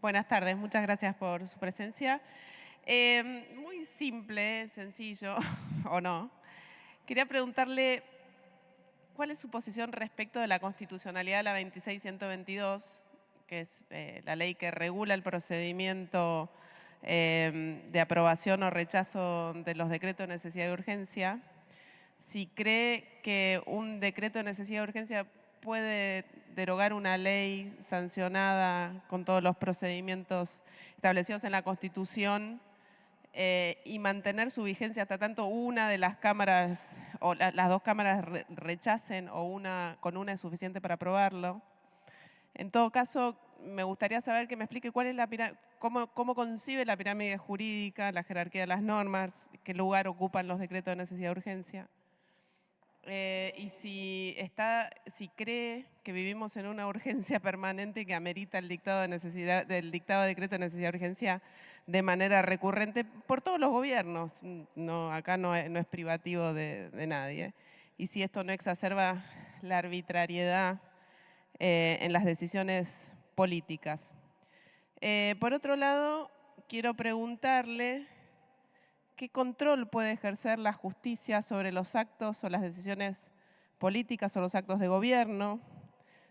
Buenas tardes, muchas gracias por su presencia. Muy simple, sencillo, o no. Quería preguntarle cuál es su posición respecto de la constitucionalidad de la 26122, que es la ley que regula el procedimiento de aprobación o rechazo de los decretos de necesidad de urgencia. Si cree que un decreto de necesidad de urgencia puede derogar una ley sancionada con todos los procedimientos establecidos en la Constitución y mantener su vigencia hasta tanto una de las cámaras o las dos cámaras rechacen o con una es suficiente para aprobarlo. En todo caso, me gustaría saber que me explique cuál es cómo concibe la pirámide jurídica, la jerarquía de las normas, qué lugar ocupan los decretos de necesidad de urgencia. Y si cree que vivimos en una urgencia permanente que amerita el dictado de decreto de necesidad de urgencia de manera recurrente por todos los gobiernos. Acá no es privativo de nadie. Y si esto no exacerba la arbitrariedad en las decisiones políticas. Por otro lado, quiero preguntarle ¿qué control puede ejercer la justicia sobre los actos o las decisiones políticas o los actos de gobierno?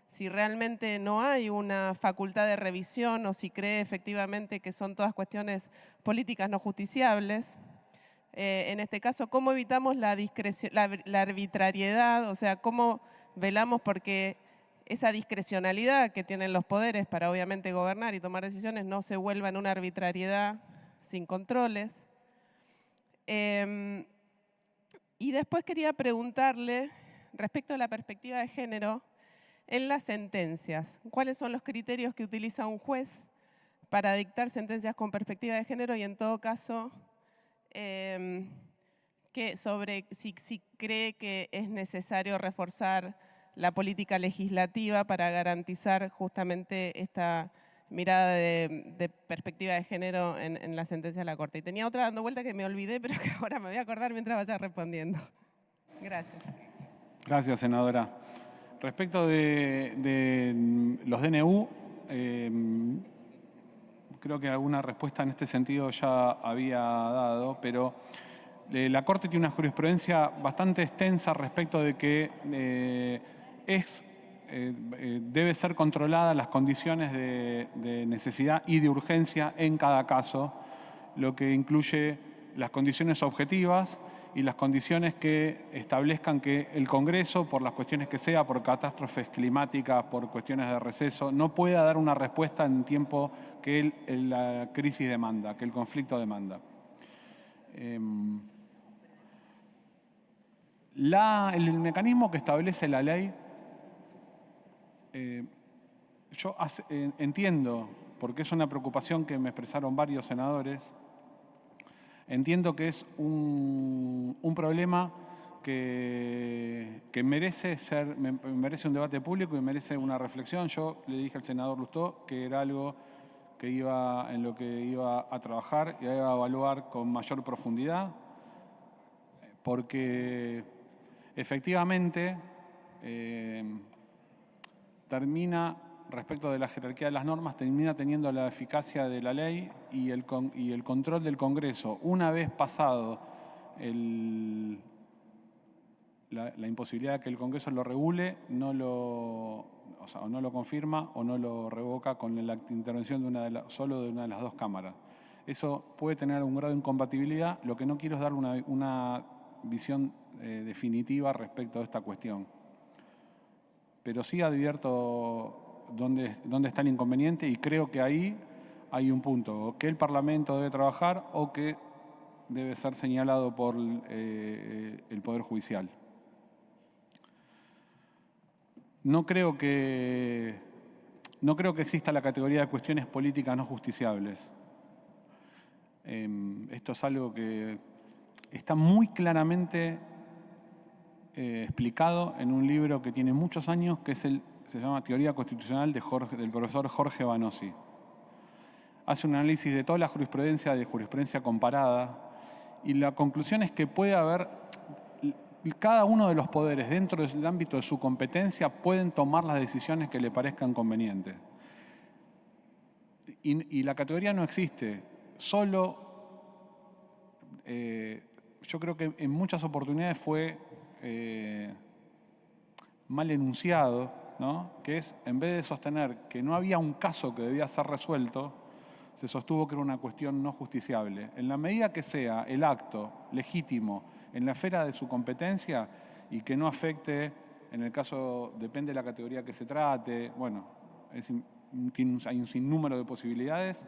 Si realmente no hay una facultad de revisión o si cree efectivamente que son todas cuestiones políticas no justiciables. En este caso, ¿cómo evitamos la arbitrariedad? O sea, ¿cómo velamos porque esa discrecionalidad que tienen los poderes para obviamente gobernar y tomar decisiones no se vuelva en una arbitrariedad sin controles? Y después quería preguntarle, respecto a la perspectiva de género, en las sentencias, ¿cuáles son los criterios que utiliza un juez para dictar sentencias con perspectiva de género? Y en todo caso, si cree que es necesario reforzar la política legislativa para garantizar justamente esta mirada de perspectiva de género en la sentencia de la Corte. Y tenía otra dando vuelta que me olvidé, pero que ahora me voy a acordar mientras vaya respondiendo. Gracias. Gracias, senadora. Respecto de los DNU, creo que alguna respuesta en este sentido ya había dado, pero la Corte tiene una jurisprudencia bastante extensa respecto de que debe ser controlada las condiciones de necesidad y de urgencia en cada caso, lo que incluye las condiciones objetivas y las condiciones que establezcan que el Congreso, por las cuestiones que sea, por catástrofes climáticas, por cuestiones de receso, no pueda dar una respuesta en el tiempo que la crisis demanda, que el conflicto demanda. El mecanismo que establece la ley, yo entiendo, porque es una preocupación que me expresaron varios senadores, entiendo que es un problema que merece un debate público y merece una reflexión. Yo le dije al senador Lustó que era algo en lo que iba a trabajar y iba a evaluar con mayor profundidad, porque efectivamente respecto de la jerarquía de las normas, termina teniendo la eficacia de la ley y el control del Congreso. Una vez pasado la imposibilidad de que el Congreso lo regule, no lo confirma o no lo revoca con la intervención solo de una de las dos cámaras. Eso puede tener algún grado de incompatibilidad. Lo que no quiero es dar una visión definitiva respecto a esta cuestión. Pero sí advierto dónde está el inconveniente y creo que ahí hay un punto que el Parlamento debe trabajar o que debe ser señalado por el Poder Judicial. No creo que exista la categoría de cuestiones políticas no justiciables. Esto es algo que está muy claramente explicado en un libro que tiene muchos años, que se llama Teoría Constitucional del profesor Jorge Vanossi. Hace un análisis de toda la jurisprudencia, de jurisprudencia comparada, y la conclusión es que puede haber, cada uno de los poderes dentro del ámbito de su competencia pueden tomar las decisiones que le parezcan convenientes. Y la categoría no existe. Solo, yo creo que en muchas oportunidades fue mal enunciado, ¿no? Que es, en vez de sostener que no había un caso que debía ser resuelto, se sostuvo que era una cuestión no justiciable. En la medida que sea el acto legítimo en la esfera de su competencia y que no afecte, en el caso, depende de la categoría que se trate, bueno, hay un sinnúmero de posibilidades.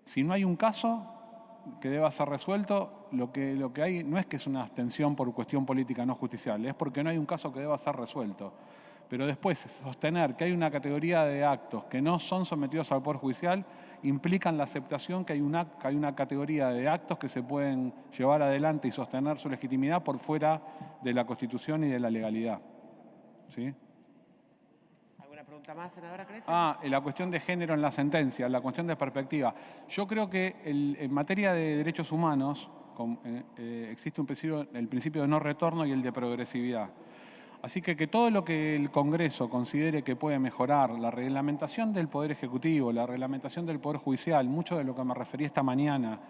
Si no hay un caso que deba ser resuelto, lo que hay no es que es una abstención por cuestión política no justiciable, es porque no hay un caso que deba ser resuelto. Pero después, sostener que hay una categoría de actos que no son sometidos al Poder Judicial implican la aceptación que hay una categoría de actos que se pueden llevar adelante y sostener su legitimidad por fuera de la Constitución y de la legalidad. ¿Sí? ¿Alguna pregunta más, senadora Crexe? La cuestión de género en la sentencia, la cuestión de perspectiva. Yo creo que en materia de derechos humanos existe el principio de no retorno y el de progresividad. Así que todo lo que el Congreso considere que puede mejorar, la reglamentación del Poder Ejecutivo, la reglamentación del Poder Judicial, mucho de lo que me referí esta mañana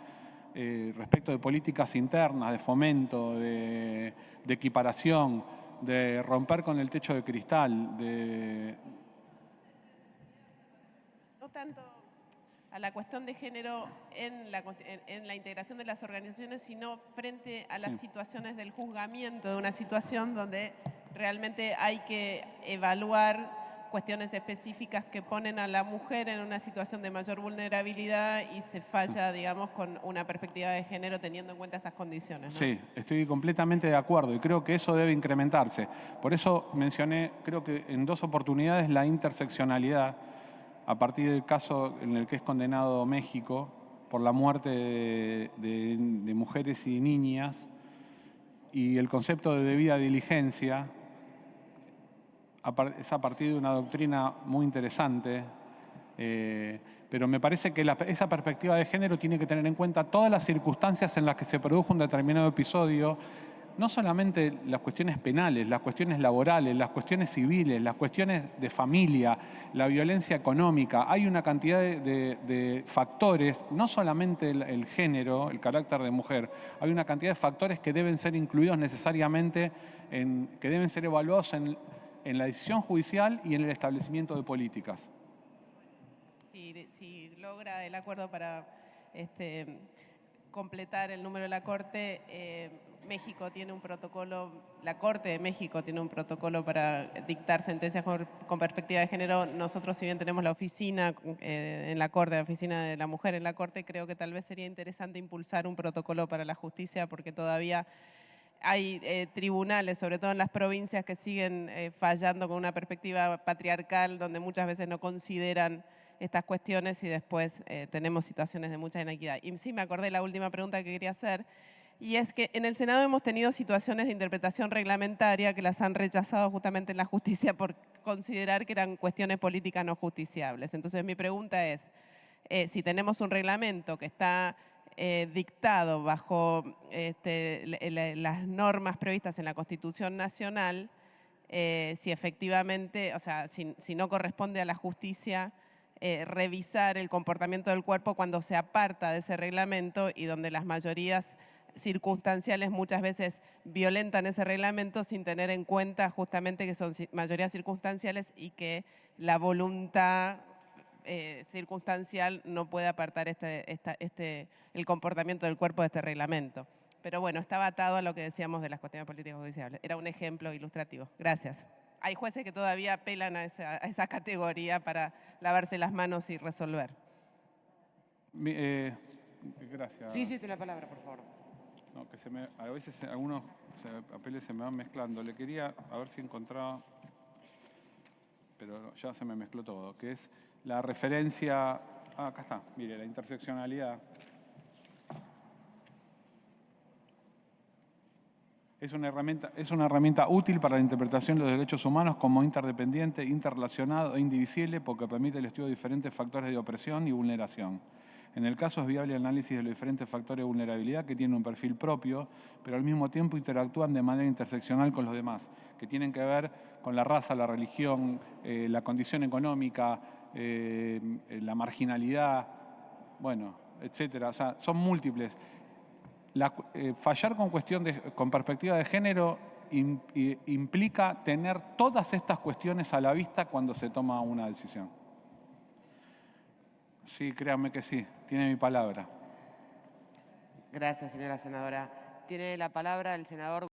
respecto de políticas internas, de fomento, de equiparación, de romper con el techo de cristal, No tanto a la cuestión de género en la integración de las organizaciones, sino frente a las situaciones del juzgamiento de una situación donde realmente hay que evaluar cuestiones específicas que ponen a la mujer en una situación de mayor vulnerabilidad y se falla, digamos, con una perspectiva de género teniendo en cuenta estas condiciones, ¿no? Sí, estoy completamente de acuerdo y creo que eso debe incrementarse. Por eso mencioné, creo que en 2 oportunidades, la interseccionalidad a partir del caso en el que es condenado México por la muerte de mujeres y niñas y el concepto de debida diligencia es a partir de una doctrina muy interesante, pero me parece que esa perspectiva de género tiene que tener en cuenta todas las circunstancias en las que se produjo un determinado episodio, no solamente las cuestiones penales, las cuestiones laborales, las cuestiones civiles, las cuestiones de familia, la violencia económica. Hay una cantidad de factores, no solamente el género, el carácter de mujer, hay una cantidad de factores que deben ser incluidos necesariamente, que deben ser evaluados en la decisión judicial y en el establecimiento de políticas. Si logra el acuerdo para completar el número de la Corte, México tiene un protocolo, la Corte de México tiene un protocolo para dictar sentencias con perspectiva de género. Nosotros, si bien tenemos la oficina en la Corte, la oficina de la mujer en la Corte, creo que tal vez sería interesante impulsar un protocolo para la justicia porque todavía hay tribunales, sobre todo en las provincias, que siguen fallando con una perspectiva patriarcal donde muchas veces no consideran estas cuestiones y después tenemos situaciones de mucha inequidad. Y sí, me acordé de la última pregunta que quería hacer, y es que en el Senado hemos tenido situaciones de interpretación reglamentaria que las han rechazado justamente en la justicia por considerar que eran cuestiones políticas no justiciables. Entonces mi pregunta es, si tenemos un reglamento que está dictado bajo las normas previstas en la Constitución Nacional, si efectivamente, o sea, si no corresponde a la justicia revisar el comportamiento del cuerpo cuando se aparta de ese reglamento y donde las mayorías circunstanciales muchas veces violentan ese reglamento sin tener en cuenta justamente que son mayorías circunstanciales y que la voluntad circunstancial no puede apartar el comportamiento del cuerpo de este reglamento. Pero bueno, estaba atado a lo que decíamos de las cuestiones políticas judiciales. Era un ejemplo ilustrativo. Gracias. Hay jueces que todavía apelan a esa categoría para lavarse las manos y resolver. Gracias. Sí, tiene la palabra, por favor. No, que a veces algunos papeles se me van mezclando. Le quería a ver si encontraba, pero ya se me mezcló todo, que es la referencia. Acá está, mire, la interseccionalidad. Es una herramienta útil para la interpretación de los derechos humanos como interdependiente, interrelacionado e indivisible porque permite el estudio de diferentes factores de opresión y vulneración. En el caso es viable el análisis de los diferentes factores de vulnerabilidad que tienen un perfil propio, pero al mismo tiempo interactúan de manera interseccional con los demás, que tienen que ver con la raza, la religión, la condición económica, la marginalidad, bueno, etcétera. O sea, son múltiples. Fallar con perspectiva de género implica tener todas estas cuestiones a la vista cuando se toma una decisión. Sí, créanme que sí, tiene mi palabra. Gracias, señora senadora. Tiene la palabra el senador